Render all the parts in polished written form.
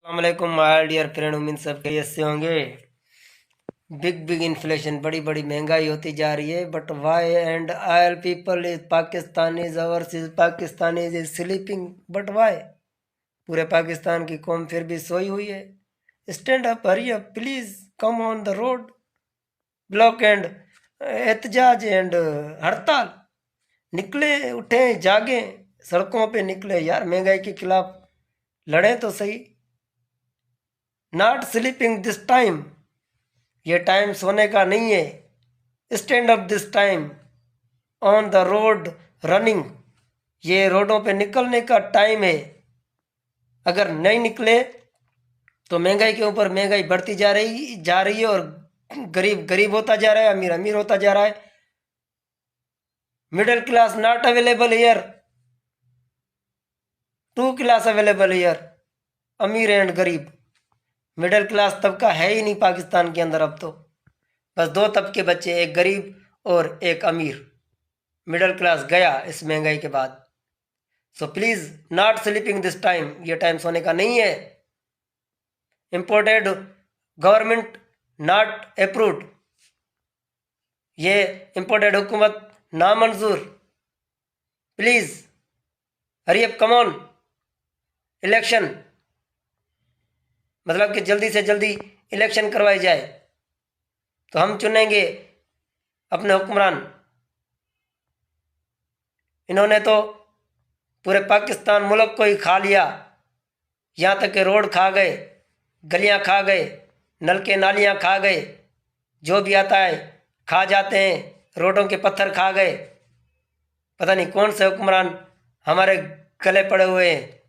अस्सलामुअलैकुम my dear friend, उम्मीद सब खैरियत से होंगे। बिग इन्फ्लेशन, बड़ी बड़ी महंगाई होती जा रही है। But why and all people is Pakistanis overseas Pakistanis is sleeping, but why? पूरे पाकिस्तान की कौम फिर भी सोई हुई है। Stand up, hurry up, please come on the road. Block and एहतजाज एंड हड़ताल, निकले, उठे, जागे, सड़कों पे निकले यार, महंगाई के खिलाफ लड़ें तो सही। नॉट स्लीपिंग दिस टाइम, ये टाइम सोने का नहीं है। Stand up this time, on the road running, ये रोडों पे निकलने का टाइम है। अगर नहीं निकले तो महंगाई के ऊपर महंगाई बढ़ती जा रही है और गरीब गरीब होता जा रहा है, अमीर अमीर होता जा रहा है। Middle class not available here, two class available here, अमीर एंड गरीब। मिडिल क्लास तबका है ही नहीं पाकिस्तान के अंदर। अब तो बस दो तबके बचे, एक गरीब और एक अमीर। मिडिल क्लास गया इस महंगाई के बाद। So please not sleeping this time, ये टाइम सोने का नहीं है। इम्पोर्टेड गवर्नमेंट नॉट अप्रूव्ड, ये इम्पोर्टेड हुकूमत नामंजूर। Please hurry up, come on. Election, मतलब कि जल्दी से जल्दी इलेक्शन करवाई जाए तो हम चुनेंगे अपने हुक्मरान। इन्होंने तो पूरे पाकिस्तान मुल्क को ही खा लिया, यहाँ तक कि रोड खा गए, गलियाँ खा गए, नलके नालियाँ खा गए, जो भी आता है खा जाते हैं, रोडों के पत्थर खा गए। पता नहीं कौन से हुक्मरान हमारे गले पड़े हुए हैं,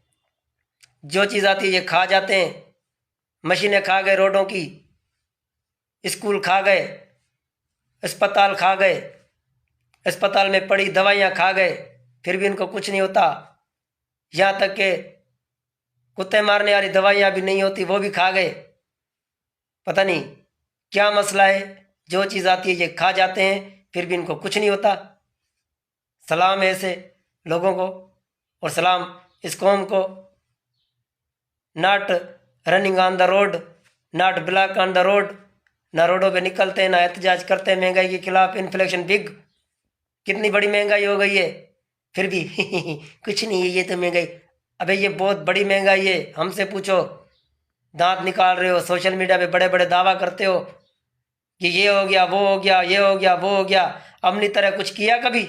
जो चीज़ आती है ये खा जाते हैं। मशीनें खा गए रोडों की, स्कूल खा गए, अस्पताल खा गए, अस्पताल में पड़ी दवाइयाँ खा गए, फिर भी इनको कुछ नहीं होता। यहाँ तक के कुत्ते मारने वाली दवाइयाँ भी नहीं होती, वो भी खा गए। पता नहीं क्या मसला है, जो चीज़ आती है ये खा जाते हैं, फिर भी इनको कुछ नहीं होता। सलाम है ऐसे लोगों को और सलाम इस कौम को। Not running on the road, not block on the road, ना रोडों पे निकलते हैं, ना एहतजाज करते हैं महंगाई के खिलाफ। इन्फ्लेशन बिग, कितनी बड़ी महंगाई हो गई है, फिर भी कुछ नहीं है, ये तो महंगाई। अबे ये बहुत बड़ी महंगाई है, हमसे पूछो। दांत निकाल रहे हो, सोशल मीडिया पे बड़े बड़े दावा करते हो कि ये हो गया, वो हो गया, ये हो गया, वो हो गया। अपनी तरह कुछ किया कभी?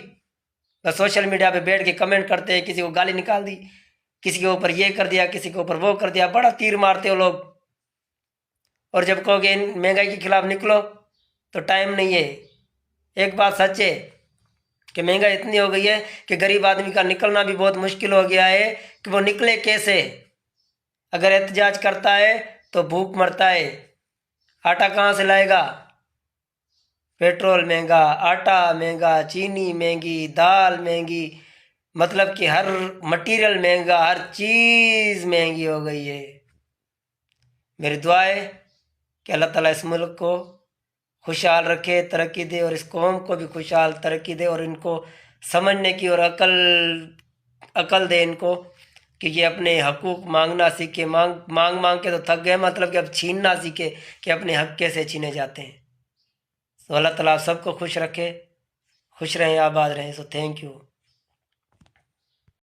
बस सोशल मीडिया पे बैठ के कमेंट करते हैं, किसी को गाली निकाल दी, किसी के ऊपर ये कर दिया, किसी के ऊपर वो कर दिया, बड़ा तीर मारते हो लोग। और जब कहोगे इन महंगाई के खिलाफ निकलो तो टाइम नहीं है। एक बात सच है कि महंगाई इतनी हो गई है कि गरीब आदमी का निकलना भी बहुत मुश्किल हो गया है कि वो निकले कैसे। अगर एहतजाज करता है तो भूख मरता है, आटा कहाँ से लाएगा? पेट्रोल महंगा, आटा महंगा, चीनी महंगी, दाल महंगी, मतलब कि हर मटेरियल महंगा, हर चीज़ महंगी हो गई है। मेरी दुआ है कि अल्लाह ताला इस मुल्क को खुशहाल रखे, तरक्की दे, और इस कौम को भी खुशहाल तरक्की दे, और इनको समझने की और अकल दे इनको कि ये अपने हकूक़ मांगना सीखे। मांग के तो थक गए, मतलब कि अब छीनना सीखे कि अपने हक कैसे छीने जाते हैं। तो अल्लाह ताला आप सबको खुश रखे, खुश रहें, आबाद रहें। So thank you.